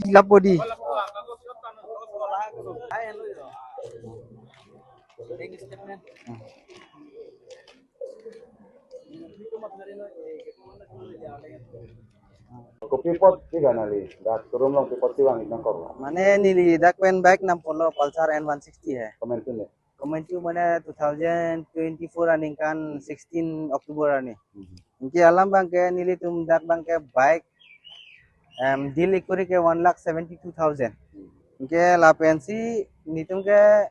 Lapodi. Kopipot tiga nali, dah turun long pipot tiwang itang kor. Mane nili dakwen bike nam polo Pulsar N160 hai. Komen tu ni. Comment tu mane 2024 running kan 16 October ani. Inki alam bang ke nili tum dak bang ke bike deal ikuri ke 1,72,000. Inke la pensi nitum ke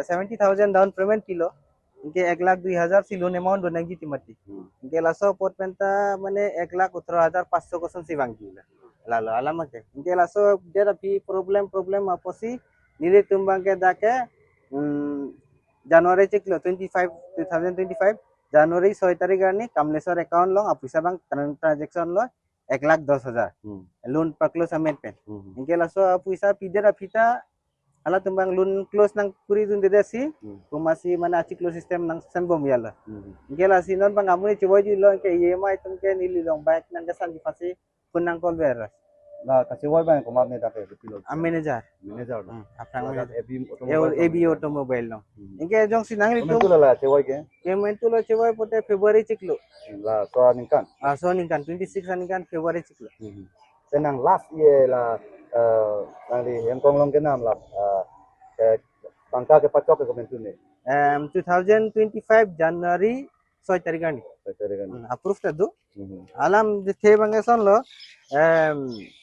70,000 down payment kilo. Inke 1,02,000 si loan amount donang jiti mati. Inke laso pot penta mane 1,18,500 kosan si bang gila. Lalu alam ke. Inke laso dia tapi problem apa sih? Nili tum bang ke dake January ceklo 25 2025 January 6 तारीख गानी Kamleshwar account लो अपुसा bank transaction लो 1,10,000 loan पर close a moment पे इनके lasso अपुसा पीदर अफिता ala tumbang loan close nang kuri dun dede si kumasi mana aci close system nang san bom yala ingela si non bang amuni coba ju lo ke EMI tum ke nili long baik nang kesan di fasi kunang kol beras Nah, kasih wai bang komar ni dah ke pilot. manager Manager dah. apang AB AB automobile no ingke jong sinang Komen itu tu lah cewai ke. payment tu lo coba pote February ciklo Lah soal ningkan. so ningkan 26 ningkan February ciklo Senang last year lah nali yang kong long ke nam lah ke bangka ke pacok ke komen tu ni. 2025 January 6 तारीख गानी Betul kan. approved tadu alam the bangason lo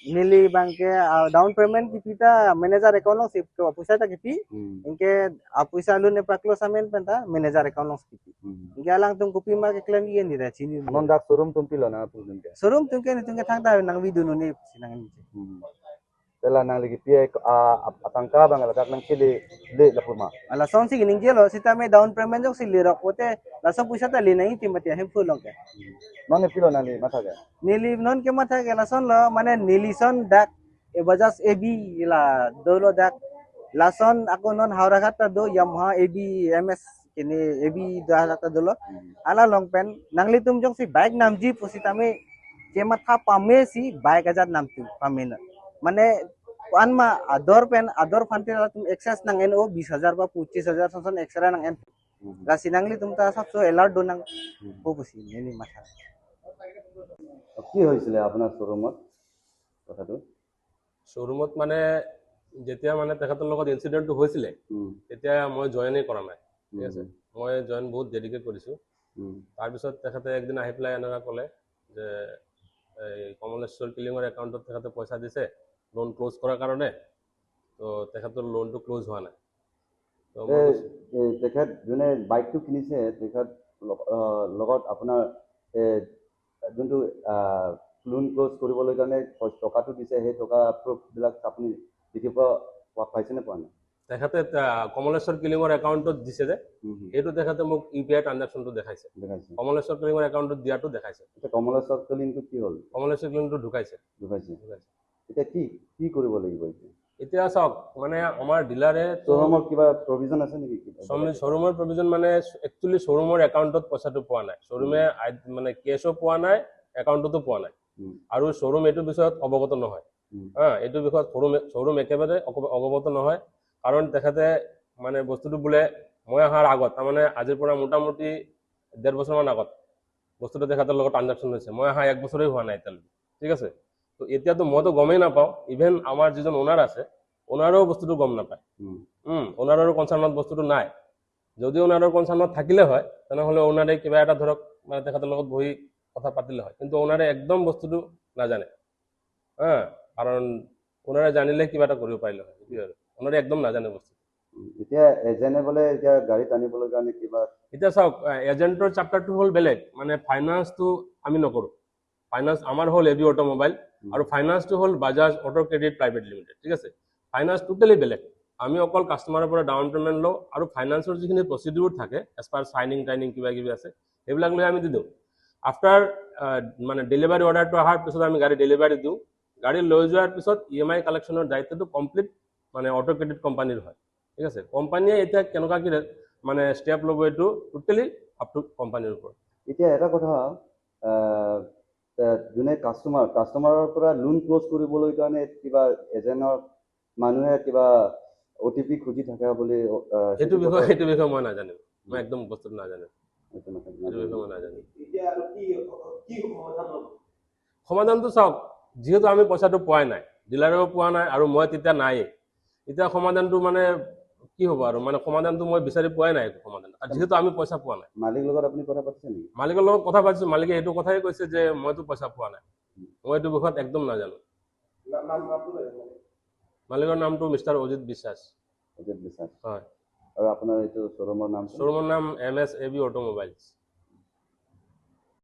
nili banke down payment ki pita manager account lo sip ko pusa ta kipi inke apuisa lu ne paklo samen penta manager account lo kipi inke alang tum kopi ma ke claim ye ni ra chini Non dah showroom tu pilo na tu ni. showroom tum ke thang ta nang video nu ni sinang ni Telah nang lagi pia atangka bang agak nang sili le lapuma. ala son si gining jelo sita me down payment jok si lirok pote la so puisa ta le nai timati hem fulong ke Non ni pilo nali mata ke. Nili non ke matha ke lason lo mane nilison dak e Bajaj AB la dolo dak lason ako non haura kata do Yamaha AB MS kini AB dah kata dolo ala long pen nangli tum jong si bike nam ji pusitame ke matha pame si bike ajat nam tu pamena mane anma ador fante tum excess nang NO 20,000 ba 25,000 son extra nang en la sinangli tum ta sab so alert do nang po pusi nini matha কি হৈছিলে আপোনাৰ শ্বৰুমত কথাটো শ্বৰুমত মানে যেতিয়া মানে তেখেতৰ লগত ইনসিডেন্টটো হৈছিলে তেতিয়া মই জয়েনই কৰা নাই ঠিক আছে মই জয়েন বহুত ডেডিকেট কৰিছো তাৰ পিছত তেখেতে একদিন আহি পেলাই এনেকা ক'লে যে এই কমলেশ্বৰ কিলিঙৰ একাউণ্টত তেখেতে পইচা দিছে লোন ক্লোজ কৰাৰ কাৰণে তো তেখেতৰ লোনটো ক্লোজ হোৱা নাই তো তেখেত যোনে বাইকটো কিনিছে তেখেত লগত আপোনাৰ যোনটো লোন ক্লোজ কৰিবলৈ কাৰণে টকাটো দিছে সেই টকা প্ৰুফবিলাক আপুনি দেখিব পাইছেনে পোৱা নাই তেখেতে কমলেশ্বৰ কিলিঙৰ একাউণ্টত দিছে যে এইটো তেখেতে মোক ইউপিআই ট্ৰানজাকশ্যনটো দেখাইছে কমলেশ্বৰ কিলিঙৰ একাউণ্টত দিয়াটো দেখাইছে কমলেশ্বৰ কিলিংটো কি হ'ল কমলেশ্বৰ কিলিংটো ঢুকাইছে এতিয়া কি কৰিব লাগিব এতিয়া চাওক মানে আমাৰ ডিলাৰে শ্বৰুমৰ কিবা প্ৰভিজন আছে নেকি শ্বৰুমৰ প্ৰভিজন মানে একচুৱেলি শ্বৰুমৰ একাউণ্টত পইচাটো পোৱা নাই শ্বৰুমে মানে কেছো পোৱা নাই একাউণ্টতো পোৱা নাই আৰু শ্বৰুম এইটো বিষয়ত অৱগত নহয় এইটো বিষয়ত শ্বৰুম একেবাৰে অৱগত নহয় কাৰণ তেখেতে মানে বস্তুটো বোলে মই অহাৰ আগত তাৰমানে আজিৰ পৰা মোটামুটি 1.5 বছৰমান আগত বস্তুটো তেখেতৰ লগত ট্ৰানজাকশ্যন হৈছে মই অহা 1 বছৰেই হোৱা নাই এতিয়ালৈকে ঠিক আছে তো এতিয়াতো মইতো গমেই নাপাওঁ ইভেন আমাৰ যিজন ওনাৰ আছে ওনাৰো বস্তুটো গম নাপায় ওনাৰৰ কনচাৰ্ণত বস্তুটো নাই যদি ওনাৰৰ কনচাৰ্ণত থাকিলে হয় তেনেহ'লে ওনাৰে কিবা এটা ধৰক মানে তেখেতৰ লগত বহি কথা পাতিলে হয় কিন্তু ওনাৰে একদম বস্তুটো নাজানে কাৰণ ওনাৰে জানিলে কিবা এটা কৰিব পাৰিলে হয় ওনাৰে একদম নাজানে বস্তু এতিয়া এজেণ্টে বোলে এতিয়া গাড়ী টানিবলৈ কাৰণে কিবা এতিয়া চাওক এজেণ্টৰ চেপ্টাৰটো হ'ল বেলেগ মানে ফাইনান্সটো আমি নকৰোঁ ফাইনান্স আমাৰ হ'ল এবি অটোমোবাইল আৰু ফাইনান্সটো হ'ল Bajaj auto credit private limited ঠিক আছে ফাইনান্স টোটেলি বেলেগ আমি অকল কাষ্টমাৰৰ পৰা ডাউন পেমেণ্ট লওঁ আৰু ফাইনান্সৰ যিখিনি প্ৰচিডিউৰ থাকে এজ পাৰ চাইনিং টাইনিং কিবা কিবি আছে সেইবিলাক লৈ আমি দি দিওঁ আফটাৰ মানে ডেলিভাৰী অৰ্ডাৰটো অহাৰ পিছত আমি গাড়ী ডেলিভাৰী দিওঁ গাড়ী লৈ যোৱাৰ পিছত EMI কালেকশ্যনৰ দায়িত্বটো কমপ্লিট মানে অটো ক্ৰেডিট কোম্পানীৰ হয় ঠিক আছে কোম্পানীয়ে এতিয়া কেনেকুৱা কি মানে ষ্টেপ ল'ব এইটো টোটেলি আপ টু কোম্পানীৰ ওপৰত এতিয়া এটা কথা যোনে কাষ্টমাৰৰ পৰা লোন ক্ল'জ কৰিবলৈ কাৰণে কিবা এজেণ্টৰ মানুহে কিবা OTP খুজি থাকে বুলি সেইটো বিষয়ে মই নাজানো, মই একদম বস্তুটো নাজানো, সেইটো নাথাকে। সেইটো বিষয়ে মই নাজানো। সমাধানটো চাওক, যিহেতু আমি পইচাটো পোৱাই নাই, ডিলাৰেও পোৱা নাই আৰু মই তেতিয়া নাই, এতিয়া সমাধানটো মানে কি হ'ব আৰু, মানে সমাধানটো মই বিচাৰি পোৱাই নাই একো সমাধান, আৰু যিহেতু আমি পইচা পোৱা নাই। মালিকৰ লগত আপুনি কথা পাতিছে নেকি? মালিকৰ লগত কথা পাতিছো, মালিকে এইটো কথাই কৈছে যে মইতো পইচা পোৱা নাই, মই এইটো বিষয়ত একদম নাজানো। মালিকৰ নামটো মিষ্টাৰ অজিত বিশ্বাস। অজিত বিশ্বাস। হয়। আৰু আপোনাৰ এইটো শ্বৰুমৰ নাম? শ্বৰুমৰ নাম MS AB অটোমোবাইলছ।